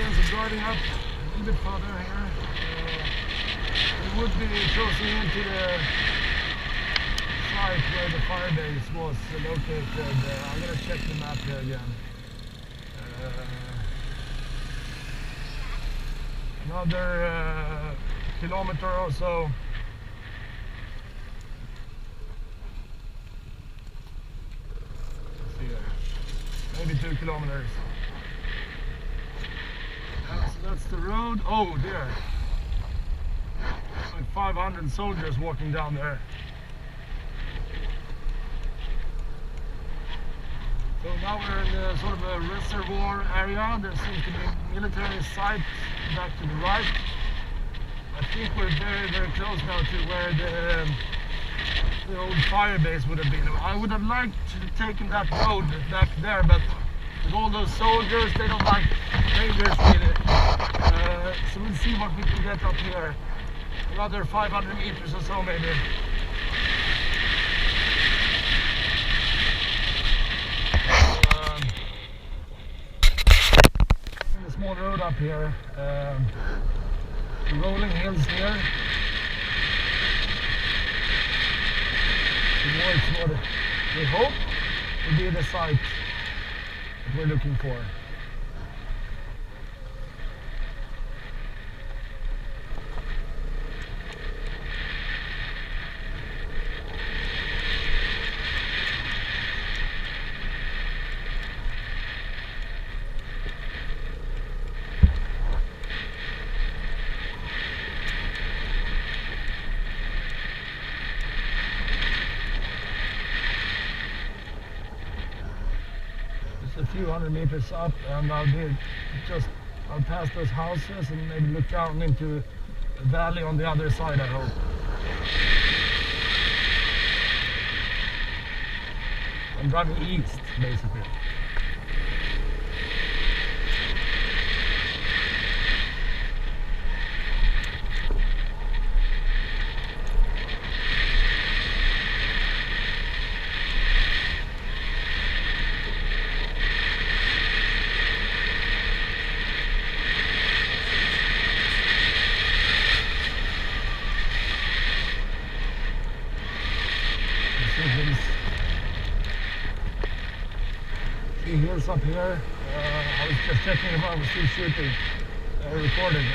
again, so driving up a little bit further here. We would be closing into the site where the Firebase was located. I'm gonna check the map here again. Another kilometer or so. Let's see here. Maybe 2 kilometers. So that's the road. Oh dear. Like 500 soldiers walking down there. So now we're in sort of a reservoir area. There seems to be a military site back to the right. I think we're very, very close now to where the old Firebase would have been. I would have liked to have taken that road back there, but with all those soldiers, they don't like rangers really. So we'll see what we can get up here. Another 500 meters or so maybe. Small road up here, rolling hills here. Towards what we hope will be the site that we're looking for. A few hundred meters up, and I'll pass those houses and maybe look down into a valley on the other side, I hope. I'm driving east, basically. Hills up here. I was just checking if I was still shooting, recording.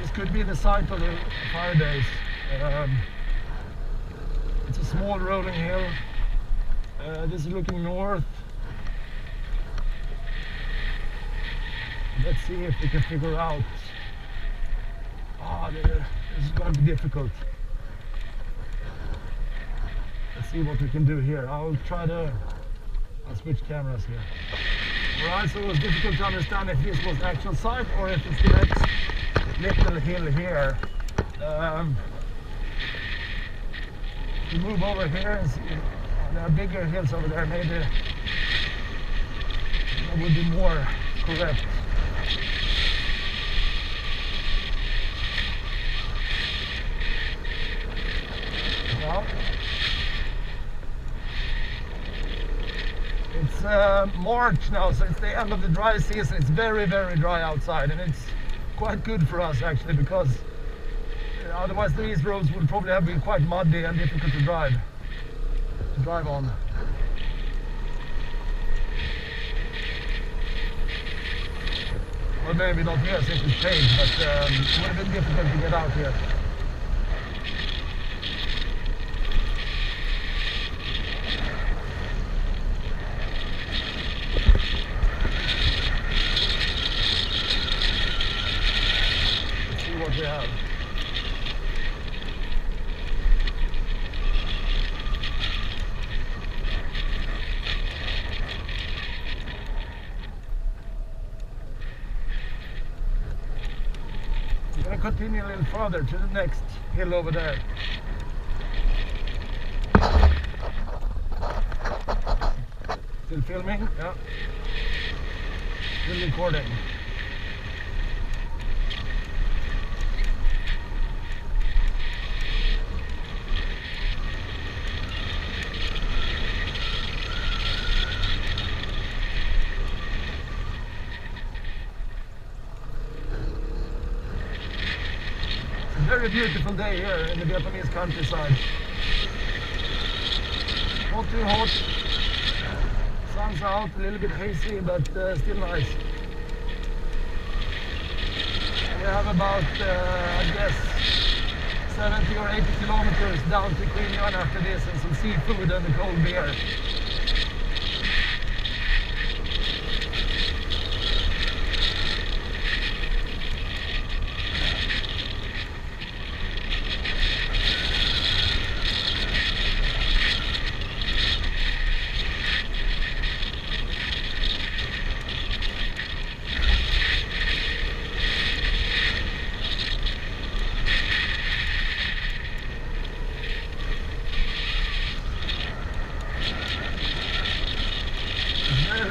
This could be the site of the Firebase. It's a small rolling hill. This is looking north. Let's see if we can figure out. This is going to be difficult. Let's see what we can do here. I'll switch cameras here. Alright, so it was difficult to understand if this was the actual site or if it's the next little hill here. We move over here and see, there are bigger hills over there, maybe that would be more correct. Well, it's March now, so it's the end of the dry season. It's very, very dry outside, and it's quite good for us actually, because otherwise these roads would probably have been quite muddy and difficult to drive on. Well, maybe not here since it's paved, but it would have been difficult to get out here. What we have. I'm going to continue a little further to the next hill over there. Still filming? Yeah. Still recording. very beautiful day here in the Vietnamese countryside. Not too hot. Sun's out, a little bit hazy, but still nice. We have about, I guess, 70 or 80 kilometers down to Queen Yuan after this, and some seafood and a cold beer.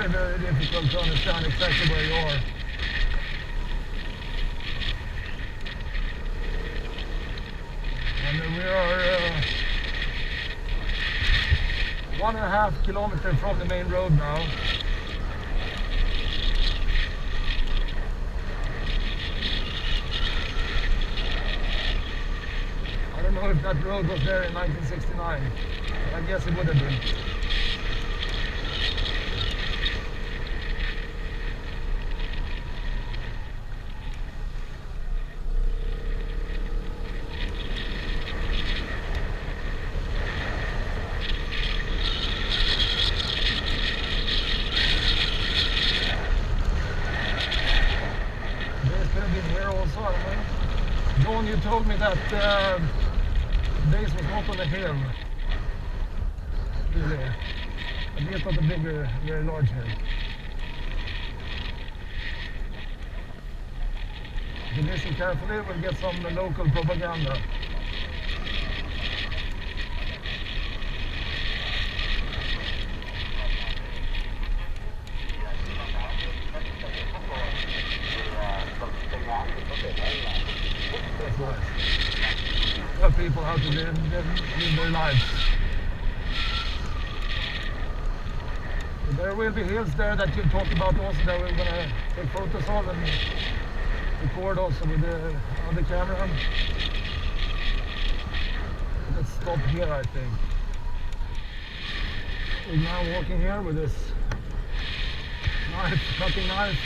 Very difficult to understand exactly where you are. And we are 1.5 kilometers from the main road now. I don't know if that road was there in 1969, but I guess it would have been. Dawn, you told me that base was not on a hill, really. At least not a bigger, very large hill. If you listen carefully, we'll get some local propaganda. That's nice. Tell people how to live their lives. There will be hills there that you talked about also that we're going to take photos of and record also with the other camera. Let's stop here, I think. We're now walking here with this knife, cutting knife.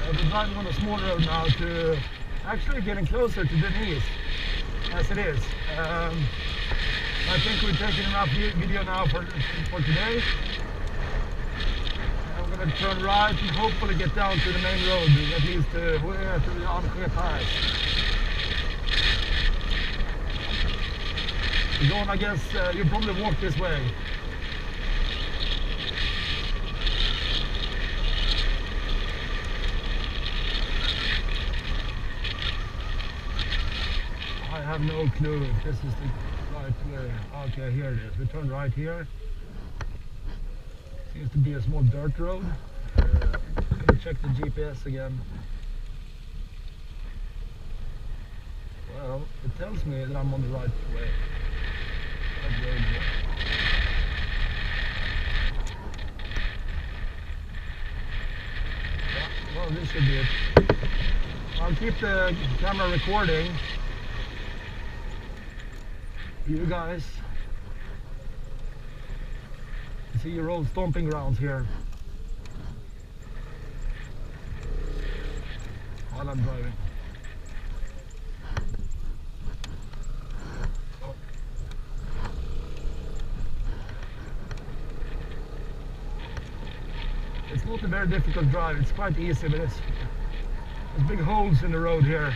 We're driving on a small road now to actually getting closer to Denise, as it is. I think we're taking enough video now for today. I'm going to turn right and hopefully get down to the main road, at least to the An Khe pass. Dawn, I guess you probably walk this way. I have no clue if this is the right way. Okay, here it is. We turn right here. Seems to be a small dirt road. I'm going to check the GPS again. Well, it tells me that I'm on the right way. That road here. Yeah, well, this should be it. I'll keep the camera recording. You guys see your old stomping grounds here while I'm driving. Oh. It's not a very difficult drive, it's quite easy, but there's big holes in the road here.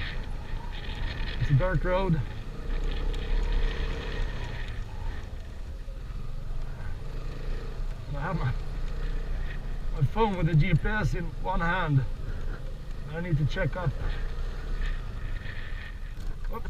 It's a dirt road. I have my phone with the GPS in one hand. I need to check up. Oh.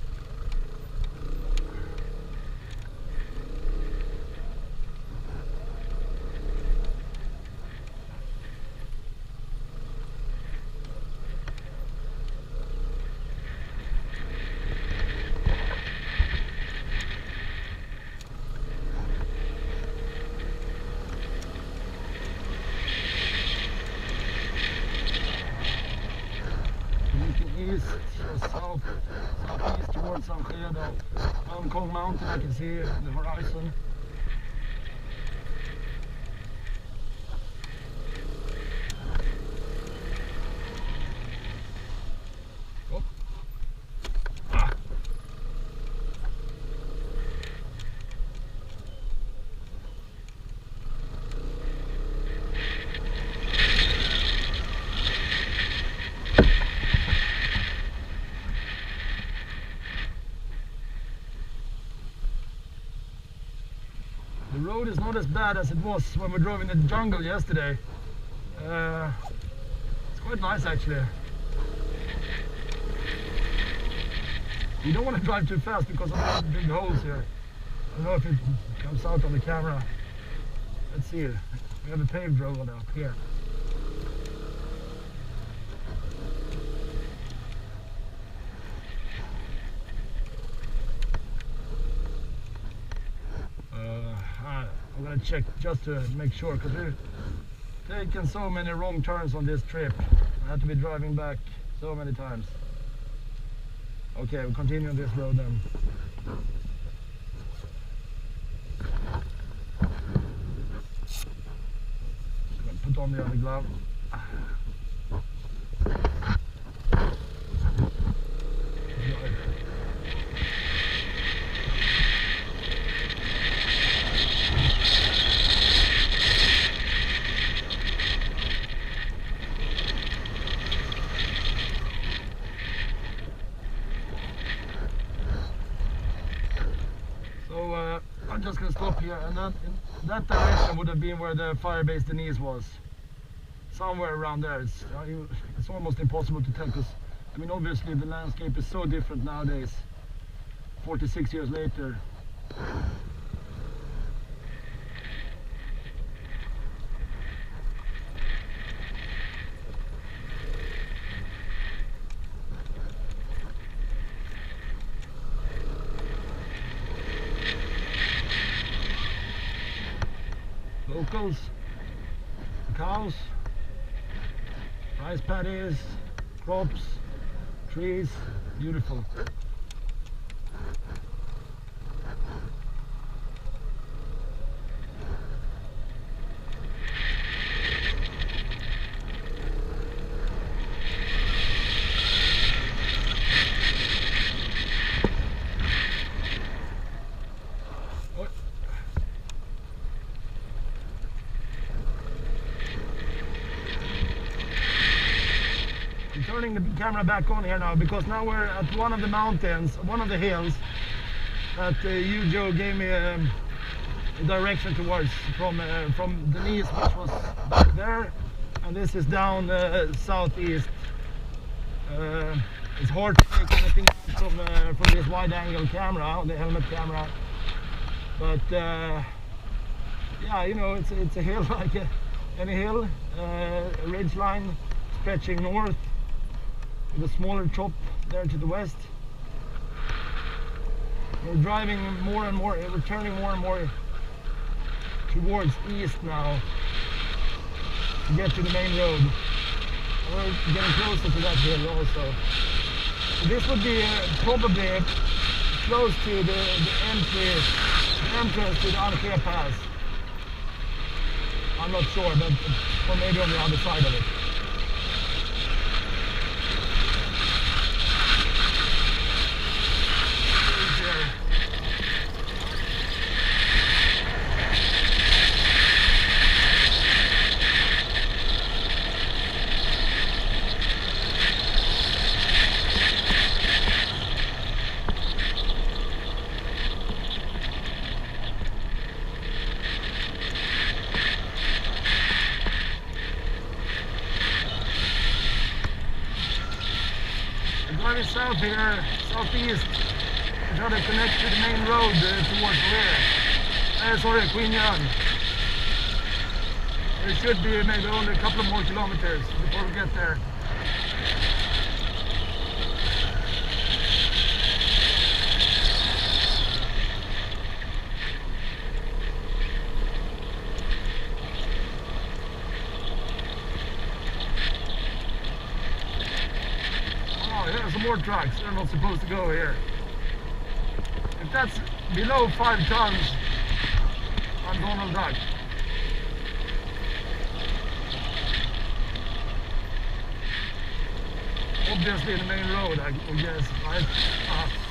East or south, southeast. towards An Khe, An Khe mountain. I can see the horizon. Oh. Ah. The road is not as bad as it was when we drove in the jungle yesterday. It's quite nice actually. You don't want to drive too fast because of the big holes here. I don't know if it comes out on the camera. Let's see. We have a paved road up here. I'm gonna check just to make sure, because we've taken so many wrong turns on this trip. I had to be driving back so many times. Okay, we'll continue on this road then. Just gonna put on the other glove. I'm just going to stop here, and then in that direction would have been where the Firebase Denise was. Somewhere around there. It's almost impossible to tell, because I mean obviously the landscape is so different nowadays, 46 years later. Locals, cows, rice paddies, crops, trees, beautiful. Turning the camera back on here now, because now we're at one of the mountains, one of the hills that you, Joe, gave me a direction towards from Denise, which was back there, and this is down southeast. It's hard to make anything from this wide-angle camera, the helmet camera, but yeah, you know, it's a hill like any hill, a ridge line stretching north, with a smaller chop there to the west. We're driving more and more, we're turning more and more towards east now to get to the main road. We're getting closer to that hill also. So this would be probably close to the entrance to the An Khe pass. I'm not sure, but or maybe on the other side of it. Driving south here, southeast, to try to connect to the main road towards where? Sorry, Queen Yan. It should be maybe only a couple of more kilometers before we get there. Here are some more trucks. They're not supposed to go here. If that's below 5 tons, I'm Donald Duck. Obviously the main road, I guess, right?